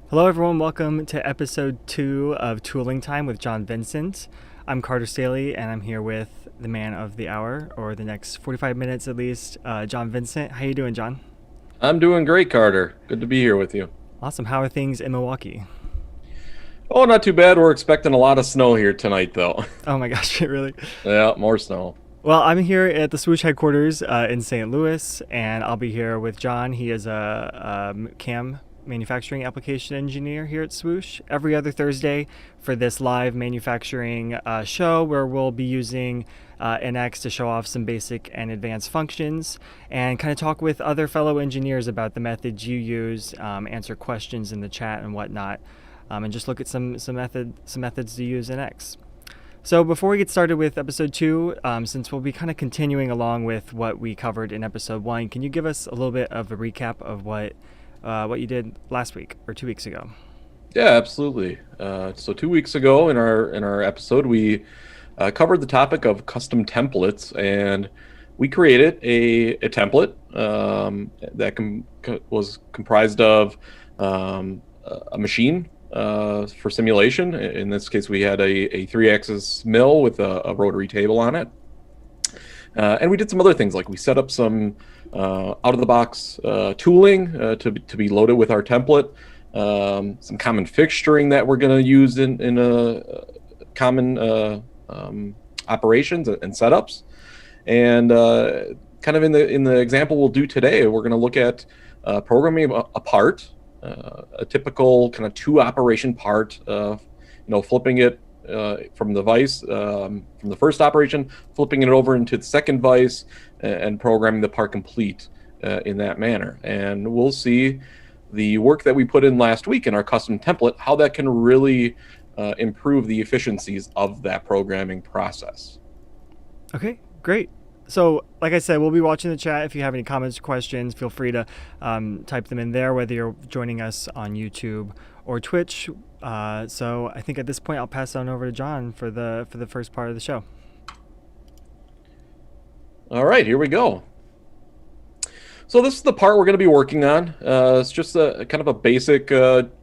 Hello, everyone. Welcome to episode 2 of Tooling Time with John Vincent. I'm Carter Staley, and I'm here with the man of the hour, or the next 45 minutes at least, John Vincent. How you doing, John? I'm doing great, Carter. Good to be here with you. Awesome. How are things in Milwaukee? Oh, not too bad. We're expecting a lot of snow here tonight, though. Oh my gosh, really? Yeah, more snow. Well, I'm here at the Swoosh headquarters in St. Louis, and I'll be here with John. He is a CAM manufacturing application engineer here at Swoosh every other Thursday for this live manufacturing show where we'll be using NX to show off some basic and advanced functions and kind of talk with other fellow engineers about the methods you use, answer questions in the chat and whatnot, and just look at some methods to use NX. So before we get started with episode 2, since we'll be kind of continuing along with what we covered in episode 1, can you give us a little bit of a recap of what you did last week or 2 weeks ago? Yeah, absolutely. So 2 weeks ago in our episode, we covered the topic of custom templates, and we created a template that was comprised of a machine for simulation. In this case, we had a three-axis mill with a rotary table on it. And we did some other things, like we set up some out-of-the-box tooling to be loaded with our template, some common fixturing that we're going to use in common operations and setups. And kind of in the example we'll do today, we're going to look at programming a part, a typical kind of two-operation part, flipping it from the vice, from the first operation, flipping it over into the second vice, and programming the part complete in that manner. And we'll see the work that we put in last week in our custom template, how that can really improve the efficiencies of that programming process. Okay, great. So, like I said, we'll be watching the chat. If you have any comments or questions, feel free to type them in there, whether you're joining us on YouTube or Twitch. So I think at this point, I'll pass on over to John for the first part of the show. All right, here we go. So this is the part we're going to be working on. It's just a kind of a basic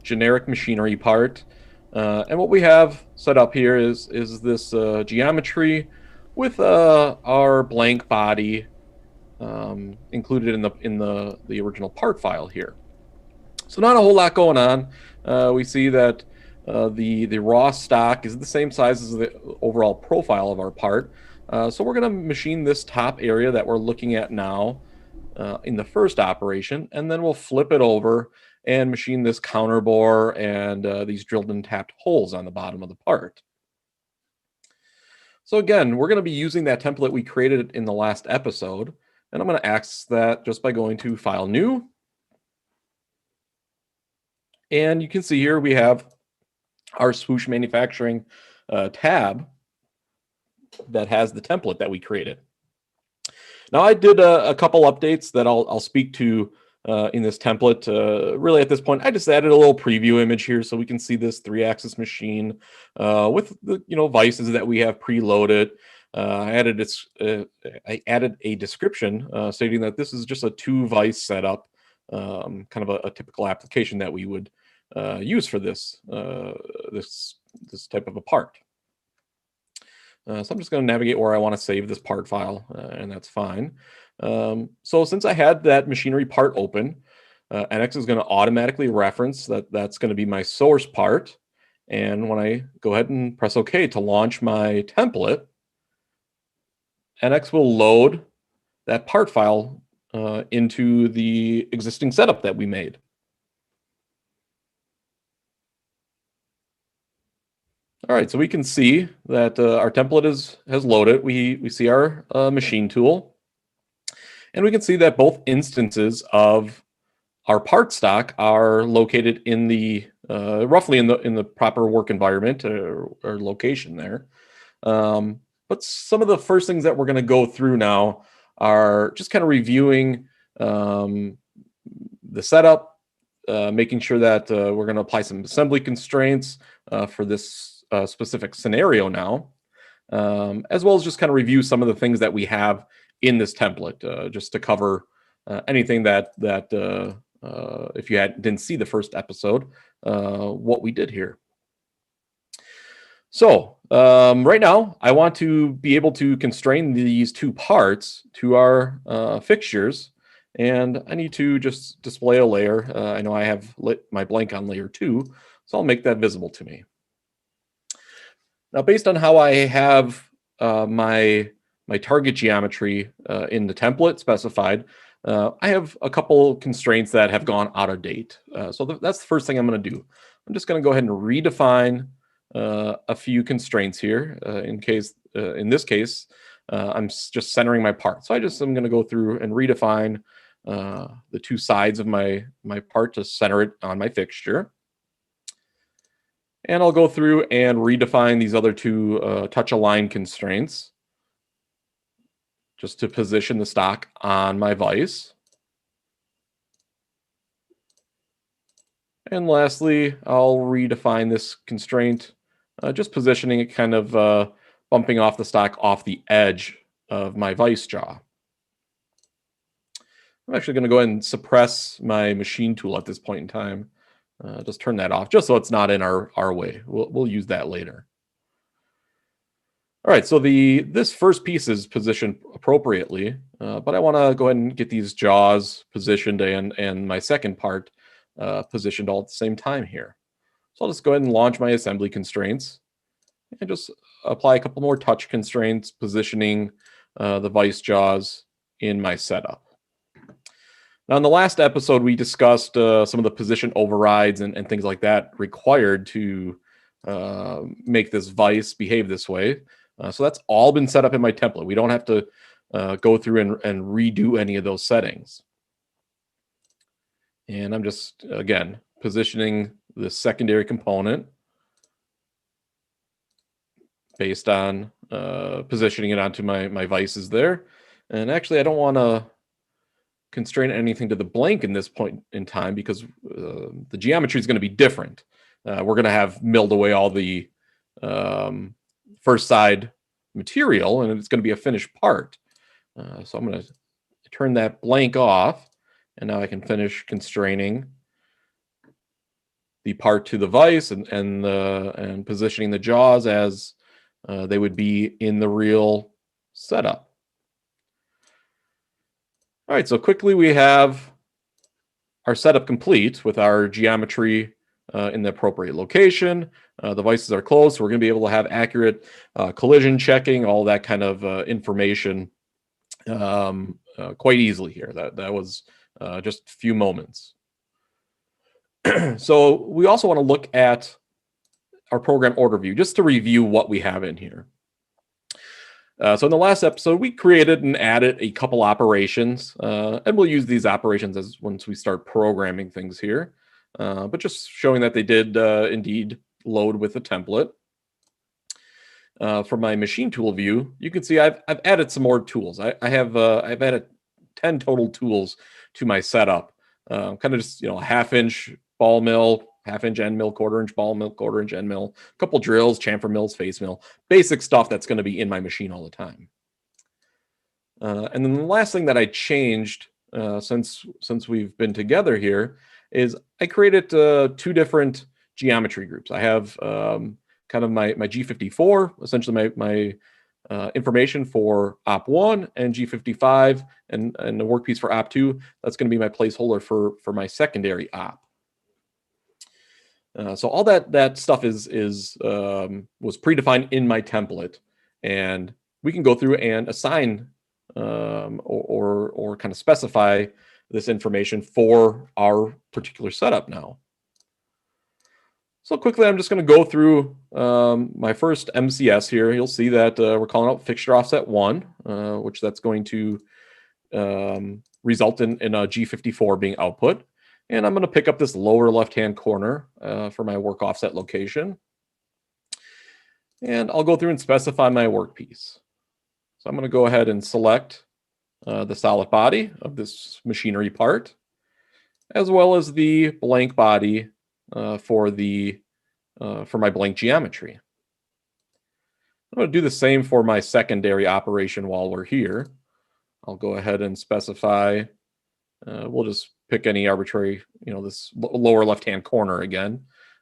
generic machinery part. And what we have set up here is this geometry with our blank body included in the original part file here. So not a whole lot going on. We see that the raw stock is the same size as the overall profile of our part. So we're going to machine this top area that we're looking at now in the first operation, and then we'll flip it over and machine this counter bore and these drilled and tapped holes on the bottom of the part. So again, we're going to be using that template we created in the last episode, and I'm going to access that just by going to File, New. And you can see here we have our Swoosh Manufacturing tab that has the template that we created. Now, I did a couple updates that I'll speak to in this template. Really, at this point, I just added a little preview image here so we can see this three-axis machine with the vices that we have preloaded. I added a description stating that this is just a two-vice setup, kind of a typical application that we would use for this type of a part. So I'm just going to navigate where I want to save this part file, and that's fine. So since I had that machinery part open, NX is going to automatically reference that's going to be my source part. And when I go ahead and press OK to launch my template, NX will load that part file into the existing setup that we made. All right, so we can see that our template has loaded. We see our machine tool, and we can see that both instances of our part stock are located in the roughly in the proper work environment or location there. But some of the first things that we're going to go through now are just kind of reviewing the setup, making sure that we're going to apply some assembly constraints for this specific scenario now, as well as just kind of review some of the things that we have in this template, just to cover anything that if you didn't see the first episode, what we did here. So right now, I want to be able to constrain these two parts to our fixtures, and I need to just display a layer. I know I have lit my blank on layer 2, so I'll make that visible to me. Now, based on how I have my target geometry in the template specified, I have a couple constraints that have gone out of date. So that's the first thing I'm going to do. I'm just going to go ahead and redefine a few constraints here. In this case, I'm just centering my part. So I'm going to go through and redefine the two sides of my part to center it on my fixture. And I'll go through and redefine these other two touch align constraints just to position the stock on my vise. And lastly, I'll redefine this constraint, just positioning it kind of bumping off the stock off the edge of my vise jaw. I'm actually going to go ahead and suppress my machine tool at this point in time. Just turn that off, just so it's not in our way. We'll use that later. All right, so this first piece is positioned appropriately, but I want to go ahead and get these jaws positioned and my second part positioned all at the same time here. So I'll just go ahead and launch my assembly constraints and just apply a couple more touch constraints, positioning the vise jaws in my setup. Now, in the last episode, we discussed some of the position overrides and things like that required to make this vise behave this way. So that's all been set up in my template. We don't have to go through and redo any of those settings. And I'm just, again, positioning the secondary component based on positioning it onto my vices there. And actually, I don't want to constrain anything to the blank in this point in time because the geometry is going to be different. We're going to have milled away all the first side material, and it's going to be a finished part. So I'm going to turn that blank off, and now I can finish constraining the part to the vise and positioning the jaws as they would be in the real setup. All right, so quickly we have our setup complete with our geometry in the appropriate location. The vices are closed, so we're going to be able to have accurate collision checking, all that kind of information quite easily here. That was just a few moments. So we also want to look at our program order view just to review what we have in here. So in the last episode, we created and added a couple operations, and we'll use these operations as once we start programming things here, but just showing that they did indeed load with a template. For my machine tool view, you can see I've added some more tools. I've added 10 total tools to my setup. Kind of just a half-inch ball mill, half-inch end mill, quarter-inch ball mill, quarter-inch end mill, a couple drills, chamfer mills, face mill, basic stuff that's going to be in my machine all the time. And then the last thing that I changed since we've been together here is I created two different geometry groups. I have kind of my G54, essentially my information for op1 and G55 and the workpiece for op2. That's going to be my placeholder for my secondary op. So all that stuff was predefined in my template, and we can go through and assign or kind of specify this information for our particular setup now. So quickly, I'm just going to go through my first MCS here. You'll see that we're calling out fixture offset 1, which that's going to result in a G54 being output. And I'm going to pick up this lower left-hand corner for my work offset location. And I'll go through and specify my workpiece. So I'm going to go ahead and select the solid body of this machinery part, as well as the blank body for my blank geometry. I'm going to do the same for my secondary operation while we're here. I'll go ahead and specify, we'll just pick any arbitrary, this lower left-hand corner again.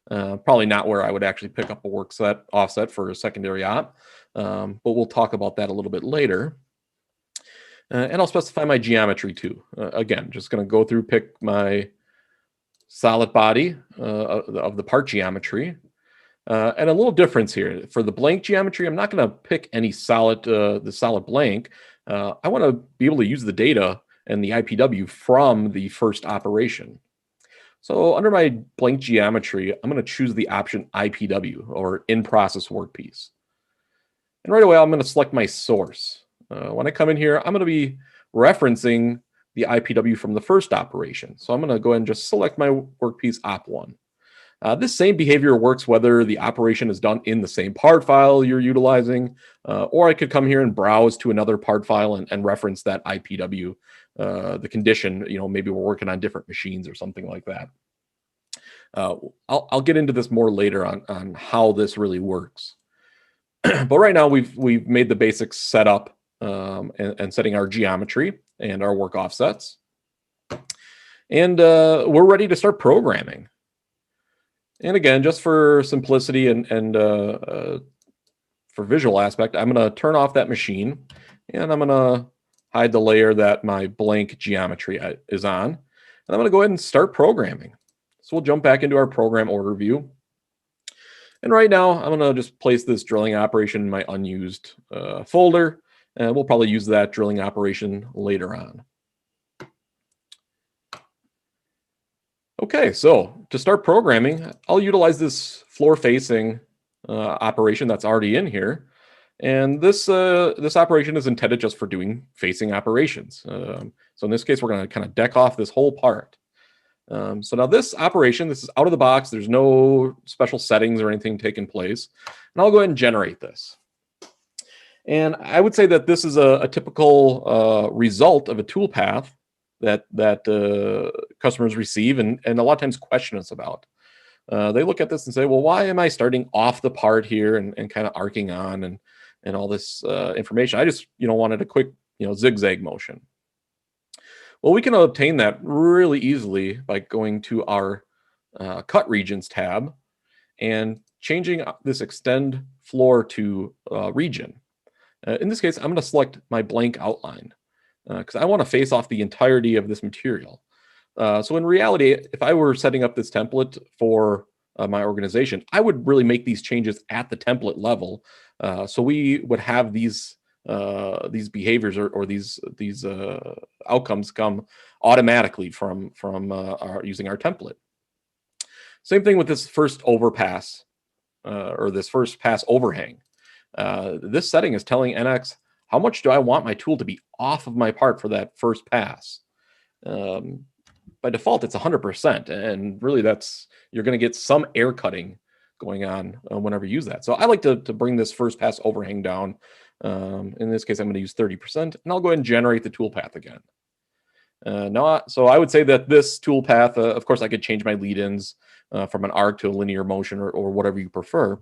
Probably not where I would actually pick up a work set offset for a secondary op, but we'll talk about that a little bit later. And I'll specify my geometry too. Again, just going to go through, pick my solid body of the part geometry. And a little difference here. For the blank geometry, I'm not going to pick any solid, the solid blank. I want to be able to use the data and the IPW from the first operation. So under my blank geometry, I'm going to choose the option IPW, or in-process workpiece. And right away, I'm going to select my source. When I come in here, I'm going to be referencing the IPW from the first operation. So I'm going to go ahead and just select my workpiece op1. This same behavior works whether the operation is done in the same part file you're utilizing, or I could come here and browse to another part file and reference that IPW, the condition, maybe we're working on different machines or something like that. I'll get into this more later on how this really works. But right now we've made the basic setup and setting our geometry and our work offsets. And we're ready to start programming. And again, just for simplicity and for visual aspect, I'm going to turn off that machine, and I'm going to hide the layer that my blank geometry is on. And I'm going to go ahead and start programming. So we'll jump back into our program order view. And right now, I'm going to just place this drilling operation in my unused folder, and we'll probably use that drilling operation later on. Okay, so to start programming, I'll utilize this floor-facing operation that's already in here. And this operation is intended just for doing facing operations. So in this case, we're going to kind of deck off this whole part. So now this operation, this is out of the box. There's no special settings or anything taking place. And I'll go ahead and generate this. And I would say that this is a typical result of a toolpath that customers receive and a lot of times question us about. They look at this and say, well, why am I starting off the part here and kind of arcing on and all this information? I just wanted a quick zigzag motion. Well, we can obtain that really easily by going to our cut regions tab and changing this extend floor to region. In this case, I'm going to select my blank outline because I want to face off the entirety of this material. So in reality, if I were setting up this template for my organization, I would really make these changes at the template level. So we would have these behaviors or these outcomes come automatically from using our template. Same thing with this first overpass or this first pass overhang. This setting is telling NX how much do I want my tool to be off of my part for that first pass. By default, it's 100%, and really you're going to get some air cutting going on whenever you use that. So I like to bring this first pass overhang down. In this case, I'm going to use 30%, and I'll go ahead and generate the toolpath again. So I would say that this toolpath, of course, I could change my lead-ins from an arc to a linear motion or whatever you prefer.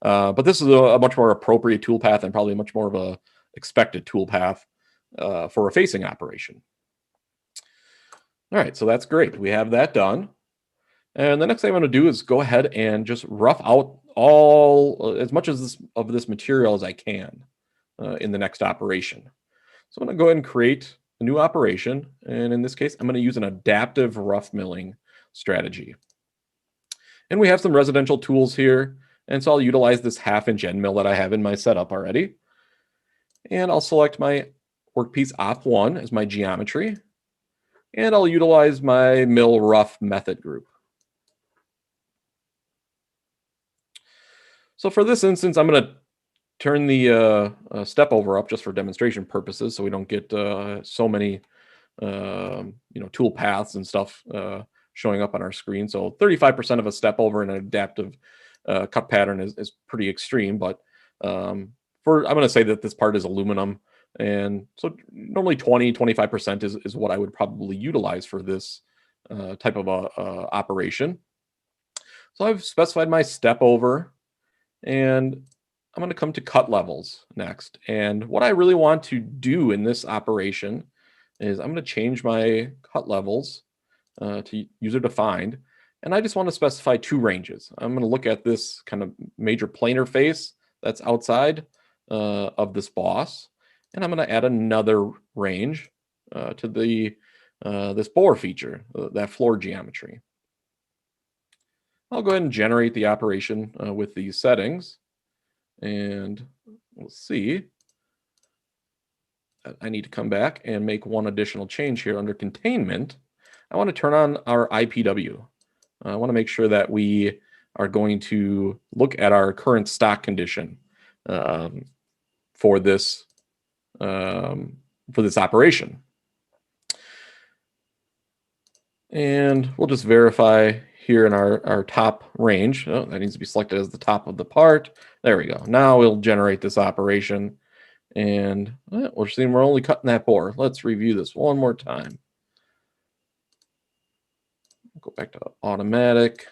But this is a much more appropriate toolpath and probably much more of a expected toolpath for a facing operation. All right, so that's great. We have that done. And the next thing I'm going to do is go ahead and just rough out as much of this material as I can in the next operation. So I'm going to go ahead and create a new operation. And in this case, I'm going to use an adaptive rough milling strategy. And we have some residential tools here. And so I'll utilize this 1/2-inch end mill that I have in my setup already. And I'll select my workpiece op1 as my geometry. And I'll utilize my mill rough method group. So for this instance, I'm going to turn the step over up just for demonstration purposes, so we don't get so many tool paths and stuff showing up on our screen. So 35% of a step over in an adaptive cut pattern is pretty extreme, but I'm going to say that this part is aluminum, and so normally 20-25% is what I would probably utilize for this type of operation. So I've specified my step over, and I'm going to come to cut levels next. And what I really want to do in this operation is I'm going to change my cut levels to user defined. And I just want to specify 2 ranges. I'm going to look at this kind of major planar face that's outside of this boss. And I'm going to add another range to the this bore feature, that floor geometry. I'll go ahead and generate the operation with these settings. And we'll see. I need to come back and make one additional change here under containment. I want to turn on our IPW. I want to make sure that we are going to look at our current stock condition for this operation. And we'll just verify here in our top range. Oh, that needs to be selected as the top of the part. There we go. Now we'll generate this operation. And we're seeing we're only cutting that bore. Let's review this one more time. Go back to automatic.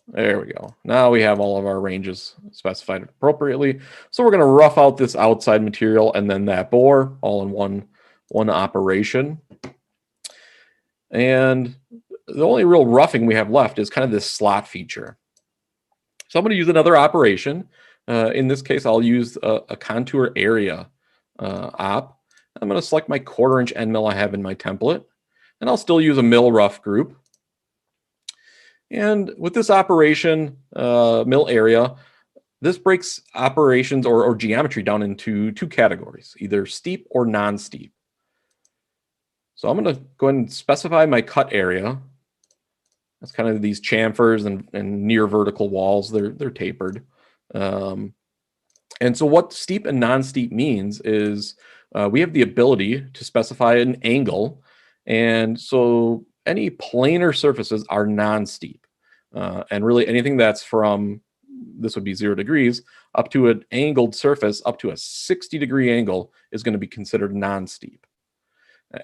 There we go. Now we have all of our ranges specified appropriately. So we're going to rough out this outside material and then that bore all in one operation. And the only real roughing we have left is kind of this slot feature. So I'm going to use another operation. In this case, I'll use a contour area op. I'm going to select my 1/4 inch end mill I have in my template, and I'll still use a mill rough group. And with this operation, mill area, this breaks operations or geometry down into 2 categories, either steep or non-steep. So I'm going to go ahead and specify my cut area. That's kind of these chamfers and near vertical walls. They're tapered. And so what steep and non-steep means is we have the ability to specify an angle. And so any planar surfaces are non-steep. And really anything that's from, this would be 0 degrees, up to an angled surface, up to a 60-degree angle is going to be considered non-steep.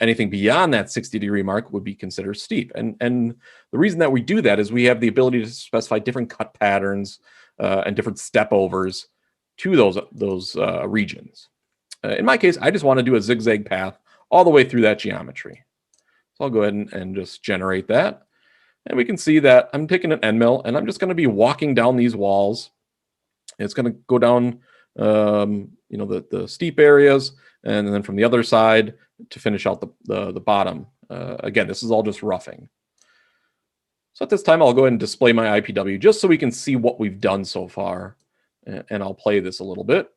Anything beyond that 60-degree mark would be considered steep. And the reason that we do that is we have the ability to specify different cut patterns and different step overs to those regions. In my case, I just want to do a zigzag path all the way through that geometry. So I'll go ahead and just generate that. And we can see that I'm taking an end mill and I'm just going to be walking down these walls. It's going to go down the steep areas, and then from the other side to finish out the bottom. Again, this is all just roughing. So at this time, I'll go ahead and display my IPW just so we can see what we've done so far. And I'll play this a little bit.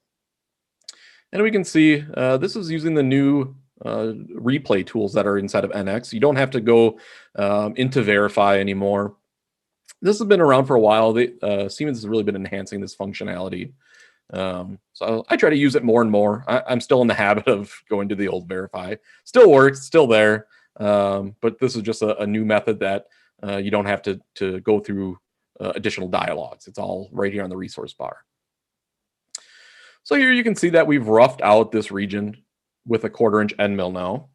And we can see this is using the new replay tools that are inside of NX. You don't have to go into Verify anymore. This has been around for a while. Siemens has really been enhancing this functionality. So I try to use it more and more. I'm still in the habit of going to the old Verify. Still works, still there. But this is just a new method that you don't have to go through additional dialogues. It's all right here on the resource bar. So here you can see that we've roughed out this region with a 1/4 inch end mill now.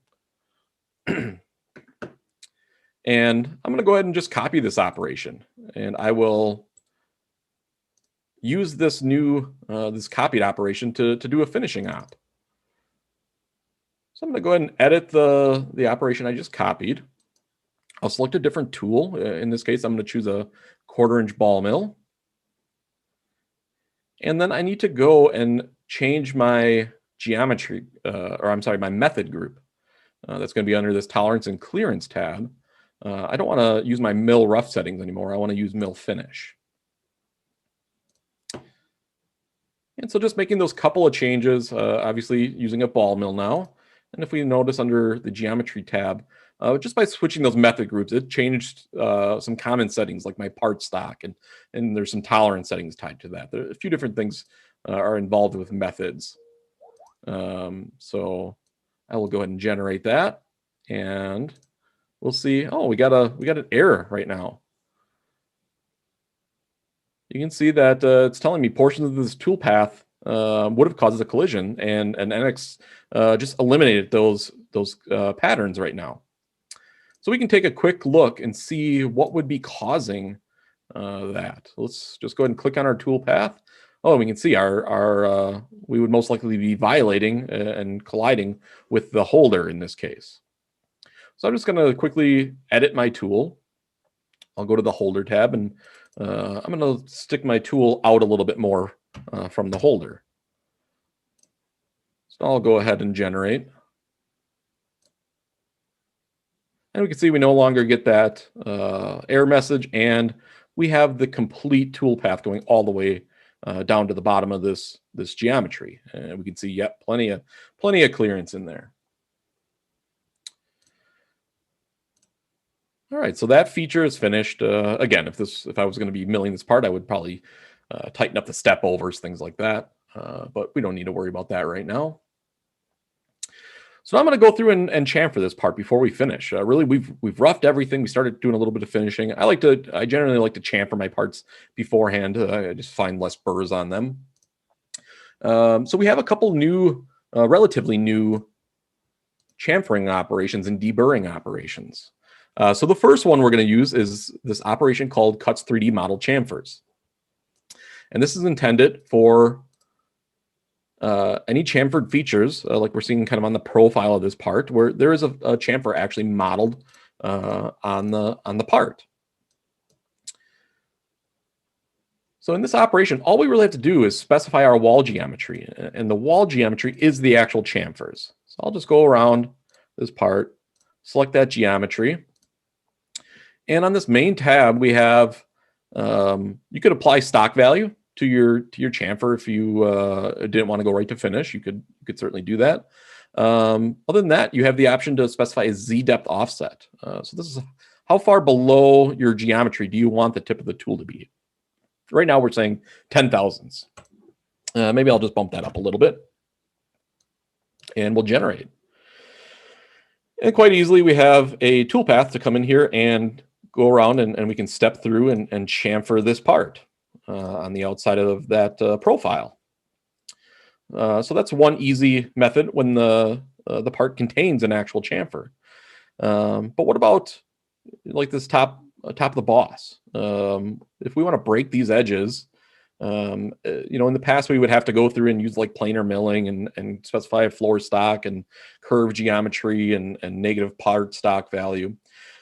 And I'm going to go ahead and just copy this operation. And I will use this new, this copied operation to do a finishing op. So I'm going to go ahead and edit the operation I just copied. I'll select a different tool. In this case, I'm going to choose a 1/4 inch ball mill. And then I need to go and change my geometry, my method group. That's going to be under this tolerance and clearance tab. I don't want to use my mill rough settings anymore. I want to use mill finish. And so just making those couple of changes, obviously using a ball mill now. And if we notice under the geometry tab, just by switching those method groups, it changed some common settings like my part stock, and there's some tolerance settings tied to that. There are a few different things are involved with methods. So I will go ahead and generate that, and we'll see. Oh, we got an error right now. You can see that it's telling me portions of this toolpath would have caused a collision, and NX just eliminated those patterns right now. So we can take a quick look and see what would be causing that. Let's just go ahead and click on our toolpath. oh, we can see our we would most likely be violating and colliding with the holder in this case. So I'm just going to quickly edit my tool. I'll go to the holder tab, and I'm going to stick my tool out a little bit more from the holder. So I'll go ahead and generate. And we can see we no longer get that error message, and we have the complete toolpath going all the way down to the bottom of this geometry. And we can see, yep, plenty of clearance in there. All right, so that feature is finished. Again, if I was going to be milling this part, I would probably tighten up the step overs, things like that. But we don't need to worry about that right now. So I'm going to go through and chamfer this part before we finish. Really, we've roughed everything. We started doing a little bit of finishing. I generally like to chamfer my parts beforehand. I just find less burrs on them. So we have a couple new, relatively new chamfering operations and deburring operations. So the first one we're going to use is this operation called cuts 3D model chamfers. And this is intended for any chamfered features, like we're seeing kind of on the profile of this part, where there is a chamfer actually modeled on the part. So in this operation, all we really have to do is specify our wall geometry, and the wall geometry is the actual chamfers. So I'll just go around this part, select that geometry, and on this main tab we have you could apply stock value to your chamfer if you didn't want to go right to finish. You could certainly do that. Other than that, you have the option to specify a Z depth offset. So this is how far below your geometry do you want the tip of the tool to be. Right now we're saying 10 thousandths. Maybe I'll just bump that up a little bit, and we'll generate. And quite easily we have a toolpath to come in here and go around, and we can step through and chamfer this part on the outside of that profile. So that's one easy method when the part contains an actual chamfer. But what about like this top of the boss? If we want to break these edges, in the past we would have to go through and use like planar milling and specify a floor stock and curve geometry and negative part stock value.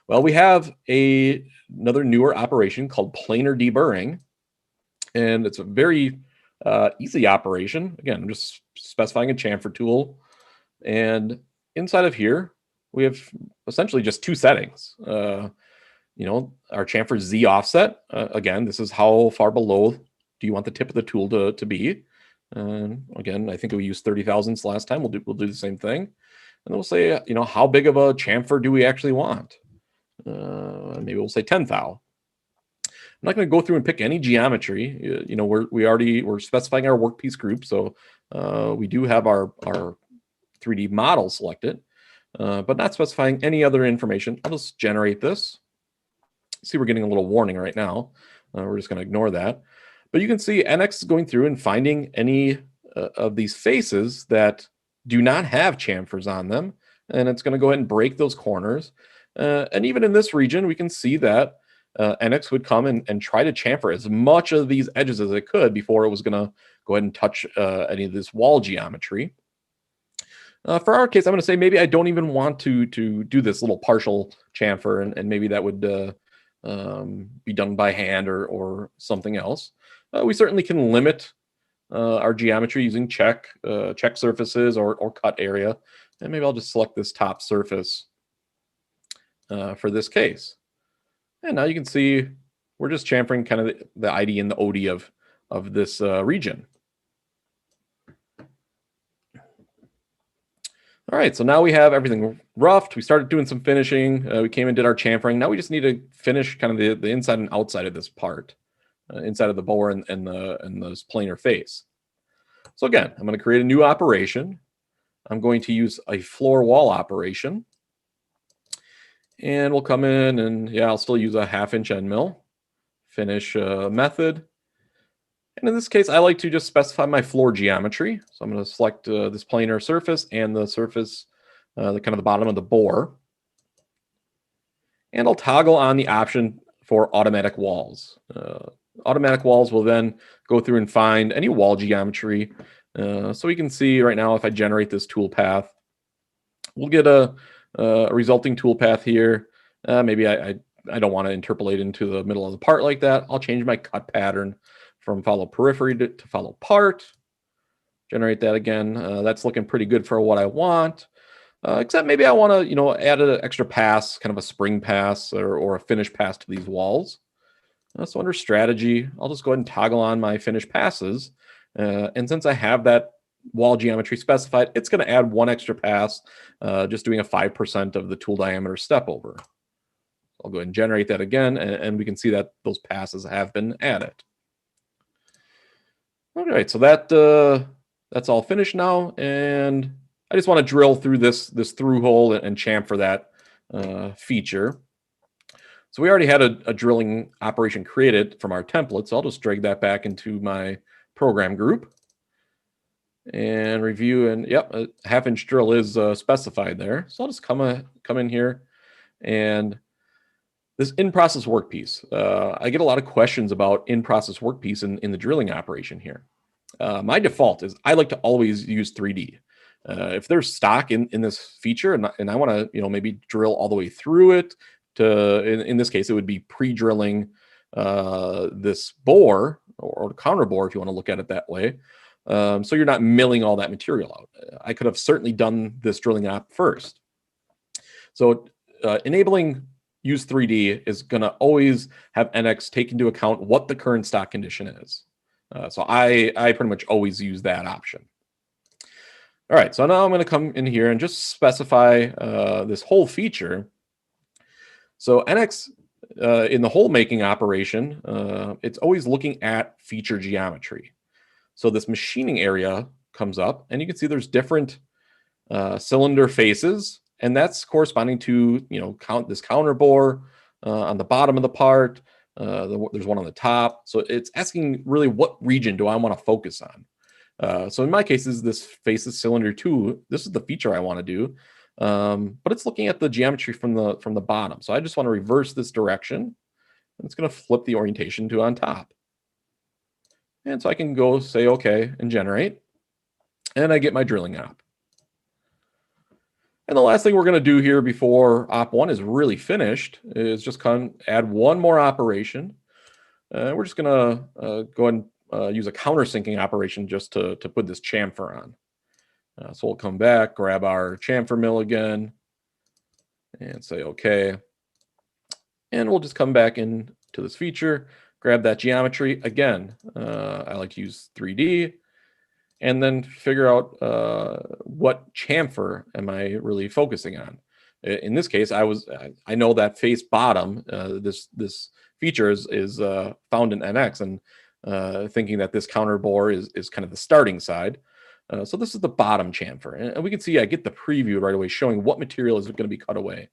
Well, we have another newer operation called planar deburring, and it's a very easy operation. Again, I'm just specifying a chamfer tool, and inside of here we have essentially just two settings. Our chamfer Z offset. Again, this is how far below do you want the tip of the tool to be. Again, I think we used 30 thousandths last time. We'll do the same thing, and then we'll say, how big of a chamfer do we actually want? Maybe we'll say 10 thou. I'm not going to go through and pick any geometry. We're specifying our workpiece group, so we do have our 3D model selected, but not specifying any other information. I'll just generate this. See, we're getting a little warning right now. We're just going to ignore that. But you can see NX is going through and finding any of these faces that do not have chamfers on them, and it's going to go ahead and break those corners. And even in this region, we can see that NX would come and try to chamfer as much of these edges as it could before it was going to go ahead and touch any of this wall geometry. For our case, I'm going to say maybe I don't even want to do this little partial chamfer, and maybe that would be done by hand or something else. We certainly can limit our geometry using check surfaces or cut area, and maybe I'll just select this top surface for this case. And now you can see we're just chamfering kind of the ID and the OD of this region. All right, so now we have everything roughed. We started doing some finishing. We came and did our chamfering. Now we just need to finish kind of the inside and outside of this part, inside of the bore and this planar face. So again, I'm going to create a new operation. I'm going to use a floor wall operation. And we'll come in and, I'll still use a 1/2 inch end mill. Finish method. And in this case, I like to just specify my floor geometry. So I'm going to select this planar surface and the surface, the kind of the bottom of the bore. And I'll toggle on the option for automatic walls. automatic walls will then go through and find any wall geometry. So we can see right now if I generate this tool path, we'll get a resulting tool path here. Maybe I don't want to interpolate into the middle of the part like that. I'll change my cut pattern from follow periphery to follow part. Generate that again. That's looking pretty good for what I want. Except maybe I want to, add an extra pass, kind of a spring pass or a finish pass to these walls. So under strategy, I'll just go ahead and toggle on my finish passes. And since I have that wall geometry specified, it's going to add one extra pass, just doing a 5% of the tool diameter step over. I'll go ahead and generate that again, and we can see that those passes have been added. All right, so that's all finished now, and I just want to drill through this through hole and chamfer that feature. So we already had a drilling operation created from our template, so I'll just drag that back into my program group and review. And yep, a half-inch drill is specified there. So I'll just come in here, and this in-process workpiece. I get a lot of questions about in-process workpiece in the drilling operation here. My default is I like to always use 3D. If there's stock in this feature and I want to maybe drill all the way through it, in this case it would be pre-drilling this bore or counter bore, if you want to look at it that way, so you're not milling all that material out. I could have certainly done this drilling op first. So enabling use 3D is going to always have NX take into account what the current stock condition is. So I pretty much always use that option. All right, so now I'm going to come in here and just specify this whole feature. So NX in the hole making operation, it's always looking at feature geometry. So this machining area comes up, and you can see there's different cylinder faces, and that's corresponding to this counter bore on the bottom of the part. There's one on the top, so it's asking really what region do I want to focus on. So in my case, this faces cylinder 2. This is the feature I want to do. But it's looking at the geometry from the bottom. So I just want to reverse this direction. And it's going to flip the orientation to on top. And so I can go say OK and generate. And I get my drilling op. And the last thing we're going to do here before op 1 is really finished is just add one more operation. We're just going to go and use a countersinking operation just to put this chamfer on. So we'll come back, grab our chamfer mill again, and say OK. And we'll just come back into this feature, grab that geometry. Again, I like to use 3D, and then figure out what chamfer am I really focusing on. In this case, I know that face bottom, this feature is found in NX, and thinking that this counter bore is kind of the starting side. So this is the bottom chamfer, and we can see I get the preview right away showing what material is going to be cut away.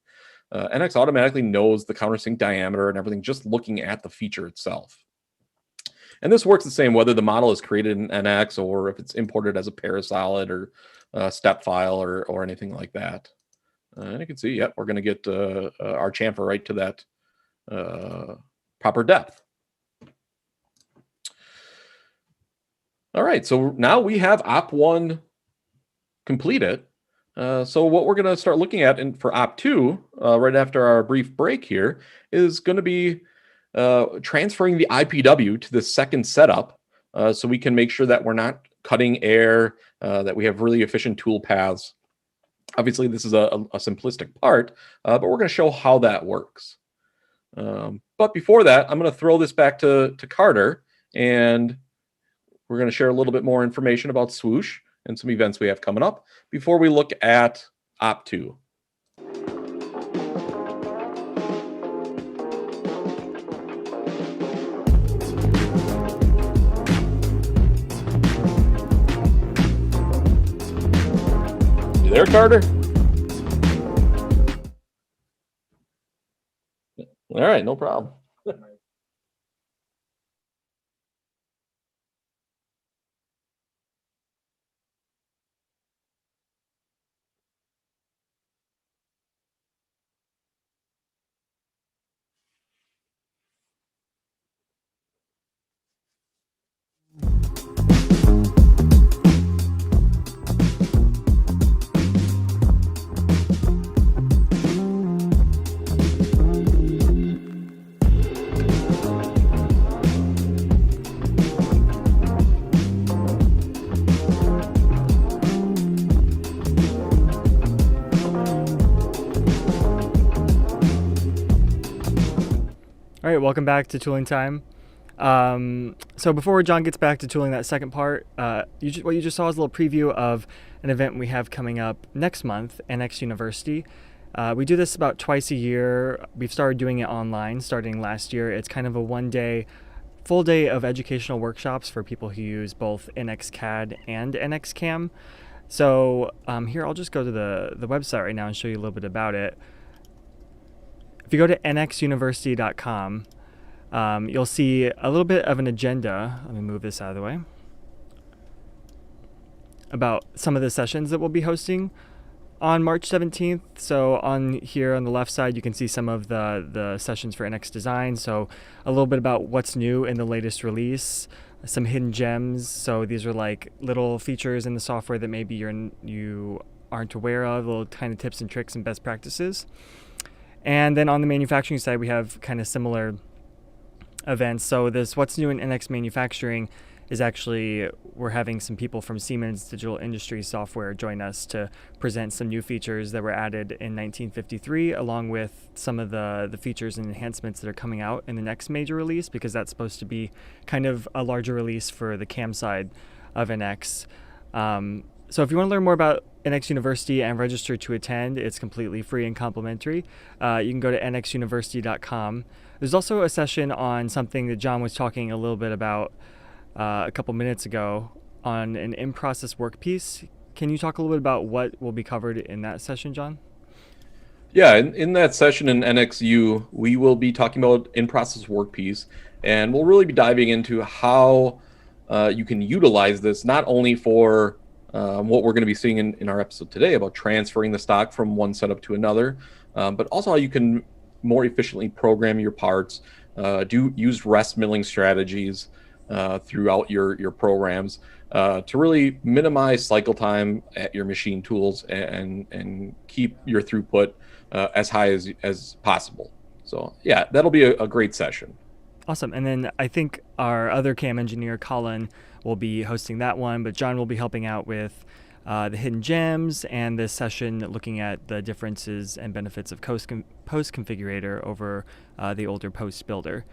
NX automatically knows the countersink diameter and everything just looking at the feature itself. And this works the same whether the model is created in NX or if it's imported as a parasolid or step file or anything like that. And you can see, yep, we're going to get our chamfer right to that proper depth. All right, so now we have op 1 completed. So what we're going to start looking at for op 2, right after our brief break here, is going to be transferring the IPW to the second setup, so we can make sure that we're not cutting air, that we have really efficient tool paths. Obviously, this is a simplistic part, but we're going to show how that works. But before that, I'm going to throw this back to Carter, and we're going to share a little bit more information about Swoosh and some events we have coming up before we look at op 2. You there, Carter? All right, no problem. All right, welcome back to Tooling Time. So before John gets back to tooling that second part, what you just saw is a little preview of an event we have coming up next month, NX University. We do this about twice a year. We've started doing it online starting last year. It's kind of a full day of educational workshops for people who use both NX CAD and NX CAM. So here, I'll just go to the website right now and show you a little bit about it. If you go to nxuniversity.com, you'll see a little bit of an agenda. Let me move this out of the way. About some of the sessions that we'll be hosting on March 17th. So on here on the left side, you can see some of the sessions for NX Design. So a little bit about what's new in the latest release, some hidden gems. So these are like little features in the software that maybe you aren't aware of, little kind of tips and tricks and best practices. And then on the manufacturing side, we have kind of similar events. So this What's New in NX Manufacturing is actually, we're having some people from Siemens Digital Industries Software join us to present some new features that were added in 1953, along with some of the features and enhancements that are coming out in the next major release, because that's supposed to be kind of a larger release for the CAM side of NX. So if you want to learn more about NX University and register to attend, it's completely free and complimentary. You can go to nxuniversity.com. There's also a session on something that John was talking a little bit about a couple minutes ago on an in-process workpiece. Can you talk a little bit about what will be covered in that session, John? Yeah, in that session in NXU, we will be talking about in-process workpiece, and we'll really be diving into how you can utilize this not only for what we're going to be seeing in our episode today about transferring the stock from one setup to another, but also how you can more efficiently program your parts, use rest milling strategies throughout your programs to really minimize cycle time at your machine tools and keep your throughput as high as possible. So yeah, that'll be a great session. Awesome. And then I think our other CAM engineer, Colin, will be hosting that one, but John will be helping out with the hidden gems and this session looking at the differences and benefits of Post Configurator over the older Post Builder.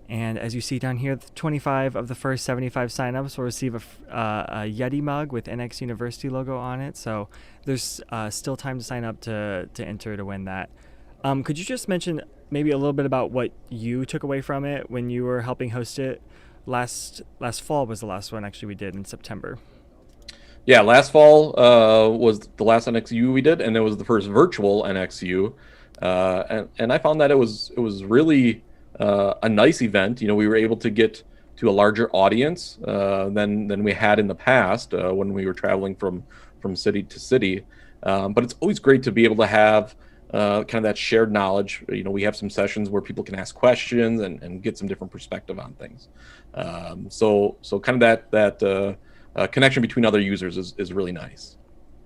And as you see down here, 25 of the first 75 signups will receive a Yeti mug with NX University logo on it. So there's still time to sign up to enter to win that. Could you just mention maybe a little bit about what you took away from it when you were helping host it? Last fall was the last one actually we did in September. Yeah, last fall was the last NXU we did, and it was the first virtual NXU, and I found that it was really a nice event. You know, we were able to get to a larger audience than we had in the past when we were traveling from city to city. But it's always great to be able to have kind of that shared knowledge. You know, we have some sessions where people can ask questions and get some different perspective on things. So kind of that connection between other users is really nice.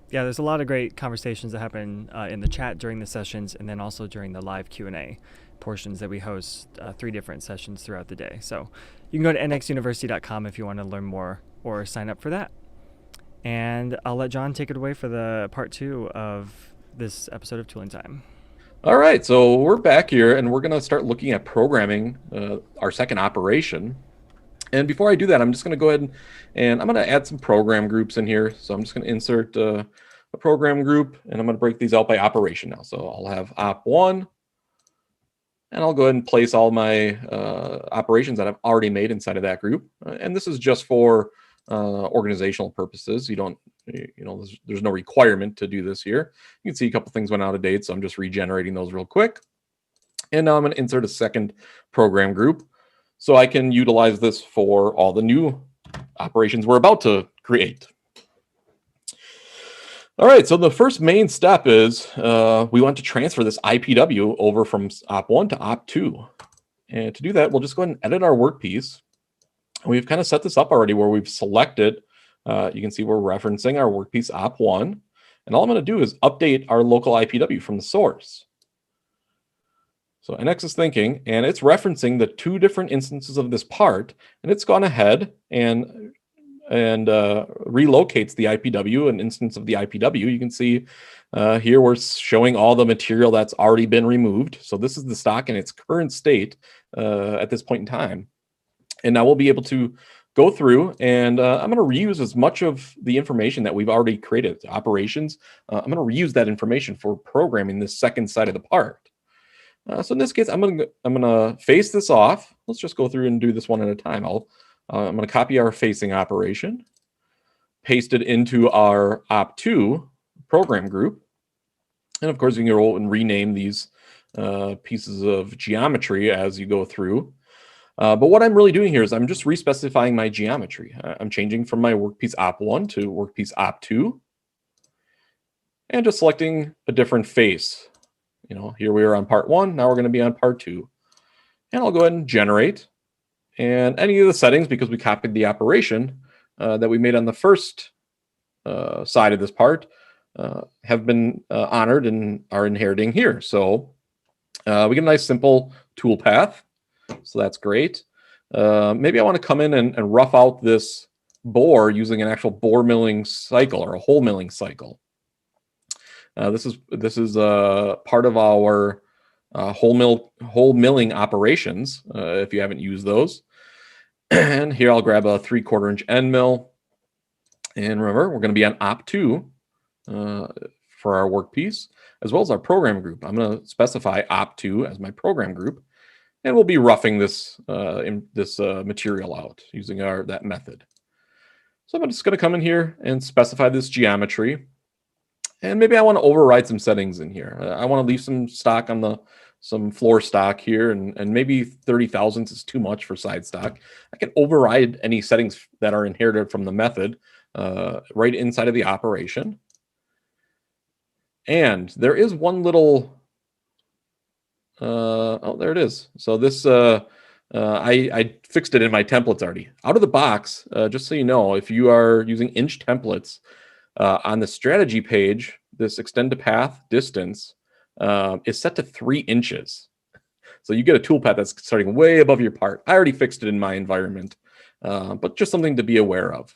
Yeah, there's a lot of great conversations that happen in the chat during the sessions, and then also during the live Q&A portions that we host 3 different sessions throughout the day. So you can go to nxuniversity.com if you want to learn more or sign up for that. And I'll let John take it away for the part 2 of this episode of Tooling Time. All right, so we're back here, and we're going to start looking at programming our second operation. And before I do that, I'm just going to go ahead and I'm going to add some program groups in here. So I'm just going to insert a program group, and I'm going to break these out by operation now. So I'll have op1, and I'll go ahead and place all my operations that I've already made inside of that group. And this is just for organizational purposes. There's no requirement to do this here. You can see a couple things went out of date, so I'm just regenerating those real quick. And now I'm going to insert a second program group, so I can utilize this for all the new operations we're about to create. All right, so the first main step is we want to transfer this IPW over from op1 to op2. And to do that, we'll just go ahead and edit our workpiece. We've kind of set this up already where we've selected, you can see we're referencing our workpiece op1. And all I'm going to do is update our local IPW from the source. So NX is thinking, and it's referencing the 2 different instances of this part, and it's gone ahead and and relocates the IPW, an instance of the IPW. You can see here we're showing all the material that's already been removed. So this is the stock in its current state at this point in time. And now we'll be able to go through and I'm going to reuse as much of the information that we've already created, operations. I'm going to reuse that information for programming this second side of the part. So in this case, I'm gonna face this off. Let's just go through and do this one at a time. I'm gonna copy our facing operation, paste it into our op2 program group, and of course you can go and rename these pieces of geometry as you go through. But what I'm really doing here is I'm just respecifying my geometry. I'm changing from my workpiece op1 to workpiece op2, and just selecting a different face. Here we are on part 1. Now we're going to be on part 2. And I'll go ahead and generate. And any of the settings, because we copied the operation that we made on the first side of this part, have been honored and are inheriting here. So we get a nice simple tool path. So that's great. Maybe I want to come in and rough out this bore using an actual bore milling cycle or a hole milling cycle. This is part of our hole milling operations. If you haven't used those, and here I'll grab a 3/4 inch end mill. And remember, we're going to be on op2 for our workpiece as well as our program group. I'm going to specify op2 as my program group, and we'll be roughing this material out using that method. So I'm just going to come in here and specify this geometry. And maybe I want to override some settings in here. I want to leave some stock on some floor stock here, and maybe 30 thousandths is too much for side stock. I can override any settings that are inherited from the method right inside of the operation. And there is one little, oh, there it is. So this, I fixed it in my templates already. Out of the box, just so you know, if you are using inch templates, on the strategy page, this extend to path distance is set to 3 inches. So you get a toolpath that's starting way above your part. I already fixed it in my environment, but just something to be aware of.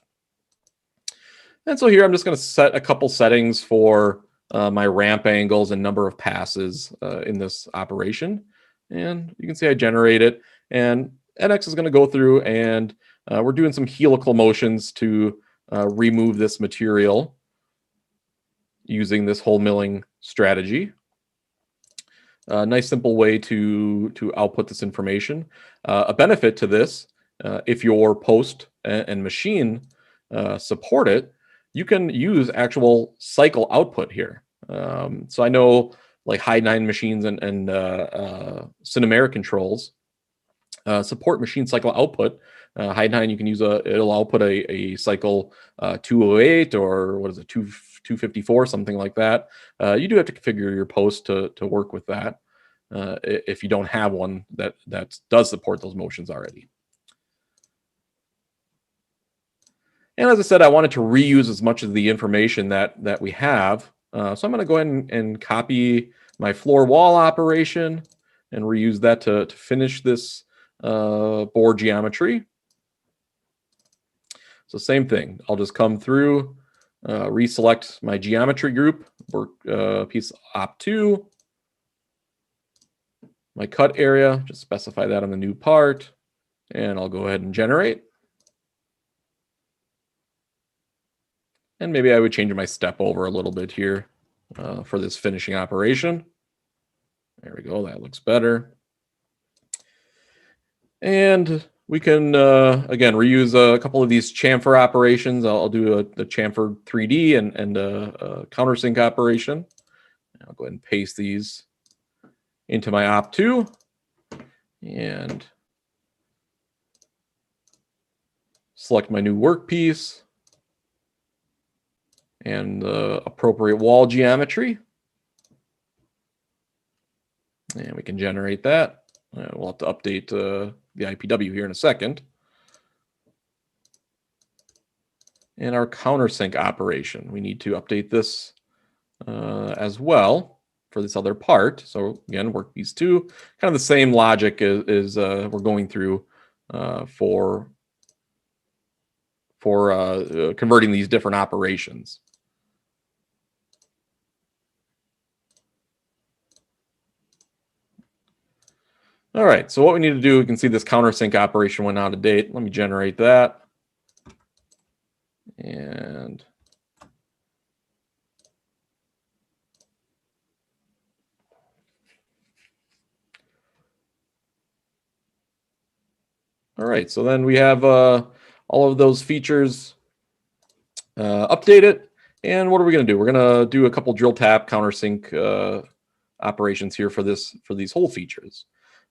And so here I'm just going to set a couple settings for my ramp angles and number of passes in this operation. And you can see I generate it. And NX is going to go through and we're doing some helical motions to remove this material using this hole milling strategy. Nice simple way to output this information. A benefit to this, if your post and machine support it, you can use actual cycle output here. So I know like high 9 machines and Cinemera controls support machine cycle output. High 9, you can use it'll output a cycle 208 or what is it, 254, something like that. You do have to configure your post to work with that if you don't have one that does support those motions already. And as I said, I wanted to reuse as much of the information that we have. So I'm going to go ahead and copy my floor wall operation and reuse that to finish this board geometry. So same thing. I'll just come through, reselect my geometry group, workpiece op2, my cut area, just specify that on the new part, and I'll go ahead and generate. And maybe I would change my step over a little bit here for this finishing operation. There we go. That looks better. And we can, again, reuse a couple of these chamfer operations. I'll do the chamfer 3D and a countersink operation. I'll go ahead and paste these into my op2. And select my new workpiece and the appropriate wall geometry. And we can generate that. We'll have to update the IPW here in a second. And our countersink operation, we need to update this as well for this other part. So again, workpiece 2, kind of the same logic is we're going through for for converting these different operations. All right, so what we need to do, we can see this countersink operation went out of date. Let me generate that. And all right, so then we have all of those features updated. And what are we going to do? We're going to do a couple drill tap countersink operations here for these whole features.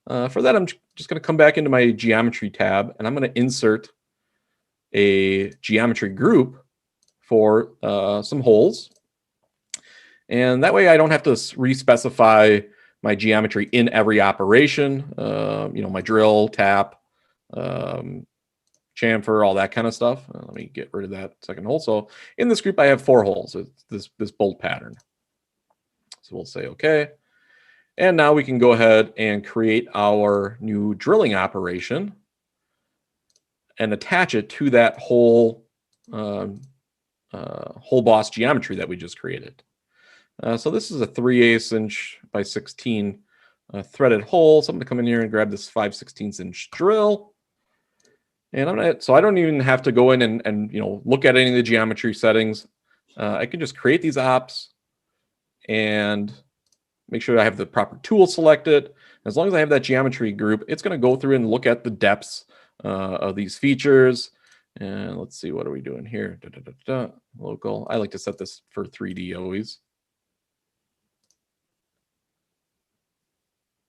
For that, I'm just going to come back into my geometry tab, and I'm going to insert a geometry group for some holes. And that way I don't have to re-specify my geometry in every operation, my drill, tap, chamfer, all that kind of stuff. Let me get rid of that second hole. So in this group, I have 4 holes. It's this bolt pattern. So we'll say okay. And now we can go ahead and create our new drilling operation and attach it to that whole boss geometry that we just created. So this is a 3/8 inch by 16 threaded hole. So I'm going to come in here and grab this 5/16 inch drill. And so I don't even have to go in and look at any of the geometry settings. I can just create these ops and make sure I have the proper tool selected. As long as I have that geometry group, it's going to go through and look at the depths of these features. And let's see, what are we doing here? Local. I like to set this for 3D always.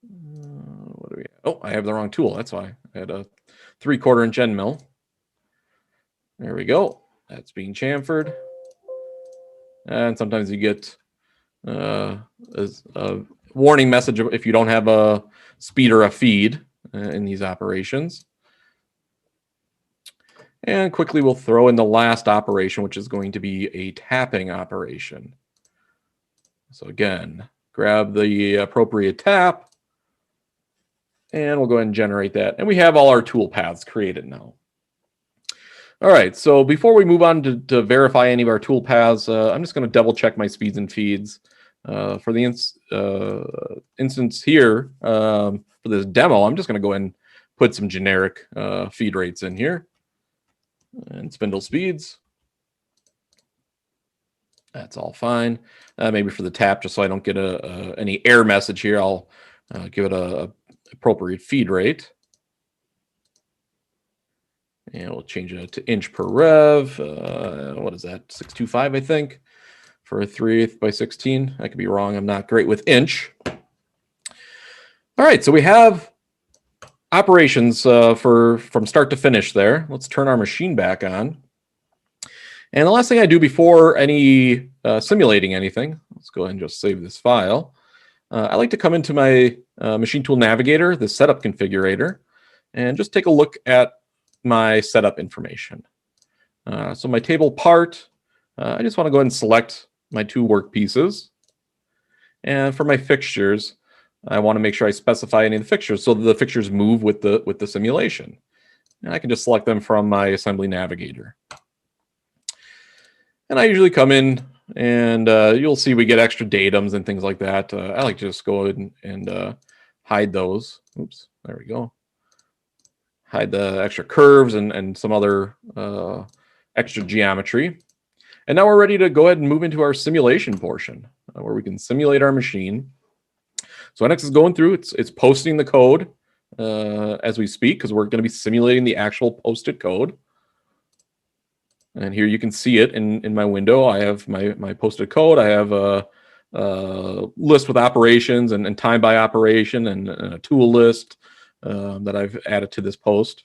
What do we have? Oh, I have the wrong tool. That's why. I had a 3/4 inch end mill. There we go. That's being chamfered. And sometimes you get a warning message if you don't have a speed or a feed in these operations. And quickly we'll throw in the last operation, which is going to be a tapping operation. So again, grab the appropriate tap, and we'll go ahead and generate that. And we have all our tool paths created now. All right, so before we move on to verify any of our tool paths, I'm just going to double check my speeds and feeds. For the instance here, for this demo, I'm just going to go ahead and put some generic feed rates in here. And spindle speeds. That's all fine. Maybe for the tap, just so I don't get any error message here, I'll give it a appropriate feed rate. And we'll change it to inch per rev. What is that? 625, I think, for a 3/8 by 16. I could be wrong. I'm not great with inch. All right, so we have operations from start to finish there. Let's turn our machine back on. And the last thing I do before any simulating anything, let's go ahead and just save this file. I like to come into my machine tool navigator, the setup configurator, and just take a look at my setup information. So my table part, I just want to go ahead and select my 2 work pieces. And for my fixtures, I want to make sure I specify any of the fixtures so that the fixtures move with the simulation. And I can just select them from my assembly navigator. And I usually come in and you'll see we get extra datums and things like that. I like to just go ahead and hide those. Oops, there we go. Hide the extra curves and some other extra geometry. And now we're ready to go ahead and move into our simulation portion where we can simulate our machine. So NX is going through, it's posting the code as we speak, because we're going to be simulating the actual posted code. And here you can see it in my window. I have my posted code. I have a list with operations and time by operation and a tool list that I've added to this post.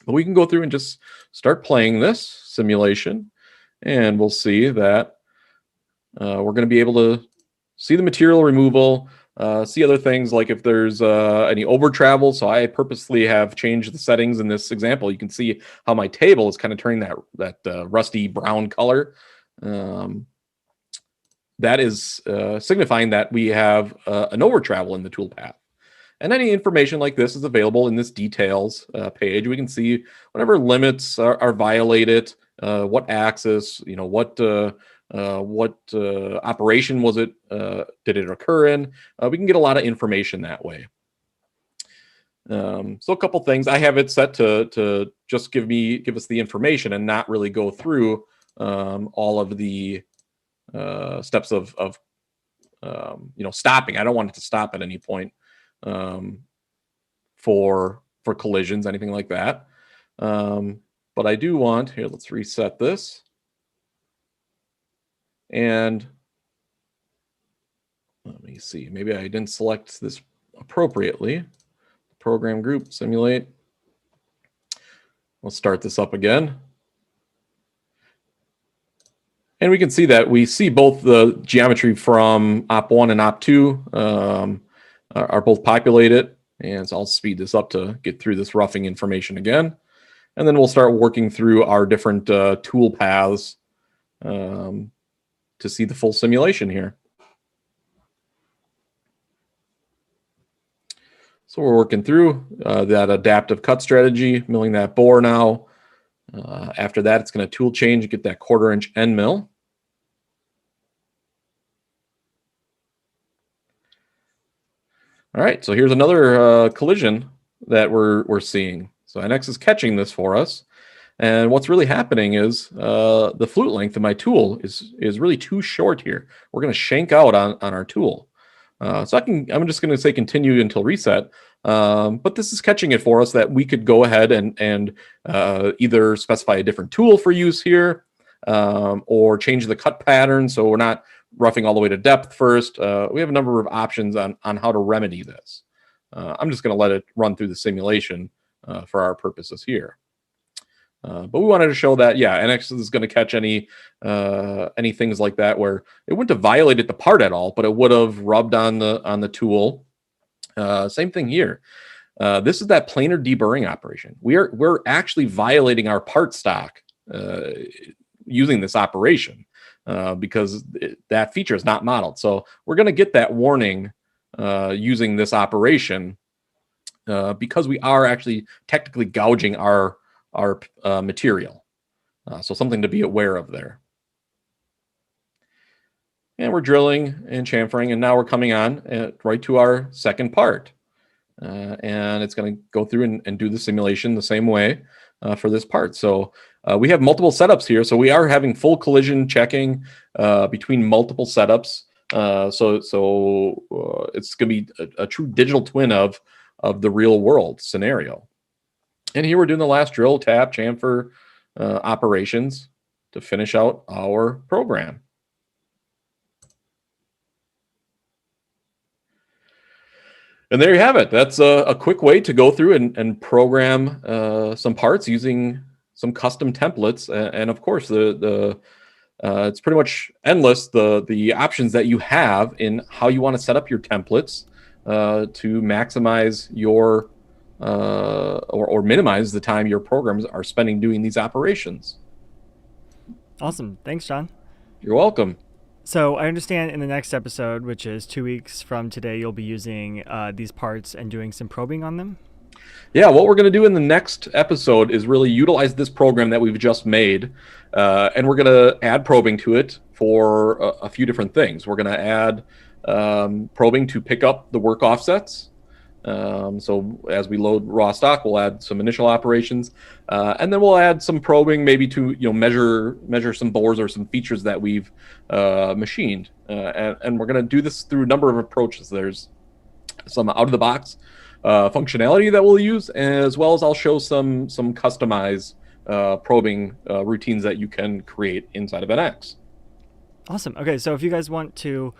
But we can go through and just start playing this simulation, and we'll see that we're going to be able to see the material removal, see other things like if there's any over travel. So I purposely have changed the settings in this example. You can see how my table is kind of turning that rusty brown color. That is signifying that we have an over travel in the tool path. And any information like this is available in this details page. We can see whatever limits are violated, what axis, what operation was it, did it occur in. We can get a lot of information that way. So a couple things. I have it set to just give us the information and not really go through all of the steps of stopping. I don't want it to stop at any point for collisions, anything like that. But I do want here. Let's reset this. And let me see. Maybe I didn't select this appropriately. Program group simulate. We'll start this up again. And we can see that we see both the geometry from op1 and op2 are both populated. And so I'll speed this up to get through this roughing information again. And then we'll start working through our different tool paths to see the full simulation here. So we're working through that adaptive cut strategy, milling that bore now. After that, it's going to tool change and get that 1/4 inch end mill. All right, so here's another collision that we're seeing. So NX is catching this for us. And what's really happening is the flute length of my tool is really too short here. We're going to shank out on our tool. So I'm just going to say continue until reset. But this is catching it for us that we could go ahead and either specify a different tool for use here or change the cut pattern so we're not roughing all the way to depth first. We have a number of options on how to remedy this. I'm just going to let it run through the simulation for our purposes here. But we wanted to show that, yeah, NX is going to catch any things like that where it wouldn't have violated the part at all, but it would have rubbed on the tool. Same thing here. This is that planar deburring operation. We're actually violating our part stock using this operation because that feature is not modeled. So we're going to get that warning using this operation because we are actually technically gouging our material. So something to be aware of there. And we're drilling and chamfering, and now we're coming on right to our second part. And it's going to go through and do the simulation the same way for this part. So we have multiple setups here. So we are having full collision checking between multiple setups. So it's going to be a true digital twin of the real world scenario. And here we're doing the last drill, tap, chamfer operations to finish out our program. And there you have it. That's a quick way to go through and program some parts using some custom templates. And of course, it's pretty much endless, the options that you have in how you want to set up your templates to maximize your or minimize the time your programs are spending doing these operations. Awesome. Thanks, John. You're welcome. So I understand in the next episode, which is 2 weeks from today, you'll be using these parts and doing some probing on them? Yeah, what we're going to do in the next episode is really utilize this program that we've just made, and we're going to add probing to it for a few different things. We're going to add probing to pick up the work offsets. So as we load raw stock, we'll add some initial operations, and then we'll add some probing, maybe to measure some bores or some features that we've machined. And we're going to do this through a number of approaches. There's some out of the box functionality that we'll use, as well as I'll show some customized probing routines that you can create inside of NX. Awesome. Okay, so if you guys want to,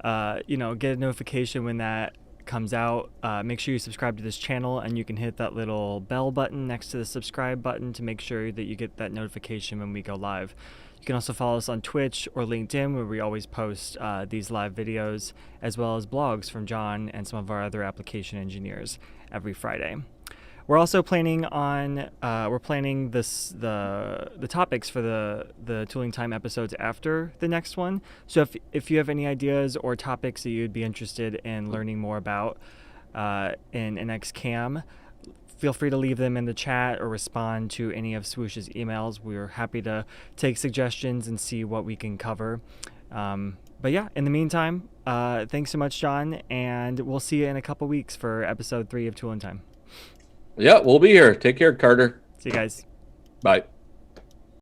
get a notification when that comes out, make sure you subscribe to this channel, and you can hit that little bell button next to the subscribe button to make sure that you get that notification when we go live. You can also follow us on Twitch or LinkedIn, where we always post these live videos, as well as blogs from John and some of our other application engineers every Friday. We're also planning on the topics for the Tooling Time episodes after the next one. So if you have any ideas or topics that you'd be interested in learning more about, in NX Cam, feel free to leave them in the chat or respond to any of Swoosh's emails. We're happy to take suggestions and see what we can cover. But yeah, in the meantime, thanks so much, John, and we'll see you in a couple weeks for episode 3 of Tool and Time. Yeah, we'll be here. Take care, Carter. See you guys. Bye.